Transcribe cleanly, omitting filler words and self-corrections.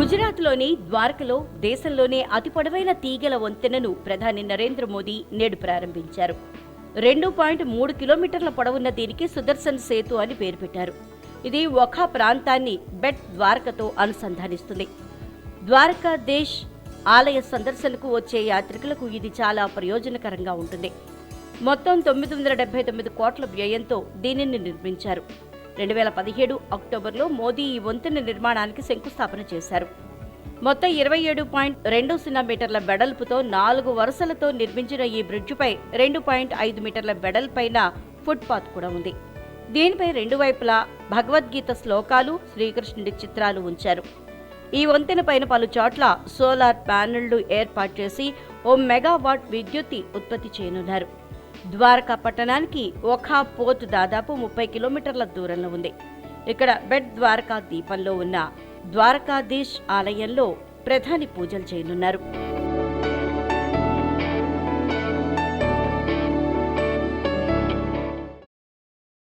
గుజరాత్లోని ద్వారకలో దేశంలోనే అతి పొడవైన తీగల వంతెనను ప్రధాని నరేంద్ర మోదీ నేడు ప్రారంభించారు. 2.3 కిలోమీటర్ల పొడవున్న దీనికి సుదర్శన్ సేతు అని పేరు పెట్టారు. ఇది ఒక ప్రాంతాన్ని బెట్ ద్వారకతో అనుసంధానిస్తుంది. ద్వారకాధీశ్ ఆలయ సందర్శనకు వచ్చే యాత్రికులకు ఇది చాలా ప్రయోజనకరంగా ఉంటుంది. మొత్తం 979 కోట్ల వ్యయంతో దీనిని నిర్మించారు. 2017 అక్టోబర్లో మోదీ ఈ వంతెన నిర్మాణానికి శంకుస్థాపన చేశారు. మొత్తం 27.20 మీటర్ల వెడల్పుతో 4 వరుసలతో నిర్మించిన ఈ బ్రిడ్జిపై 2.5 మీటర్ల వెడల్పైన ఫుట్పాత్ కూడా ఉంది. దీనిపై రెండు వైపులా భగవద్గీత శ్లోకాలు, శ్రీకృష్ణుడి చిత్రాలు ఉంచారు. ఈ వంతెన పైన పలు చోట్ల సోలార్ ప్యానెళ్లు ఏర్పాటు చేసి ఓ మెగావాట్ విద్యుత్ ఉత్పత్తి చేయనున్నారు. ద్వారకా పట్టణానికి ఒక పోర్ట్ దాదాపు 30 కిలోమీటర్ల దూరంలో ఉంది. ఇక్కడ బెట్ ద్వారకా ద్వీపంలో ఉన్న ద్వారకాధీశ్ ఆలయంలో ప్రధాని పూజలు చేయనున్నారు.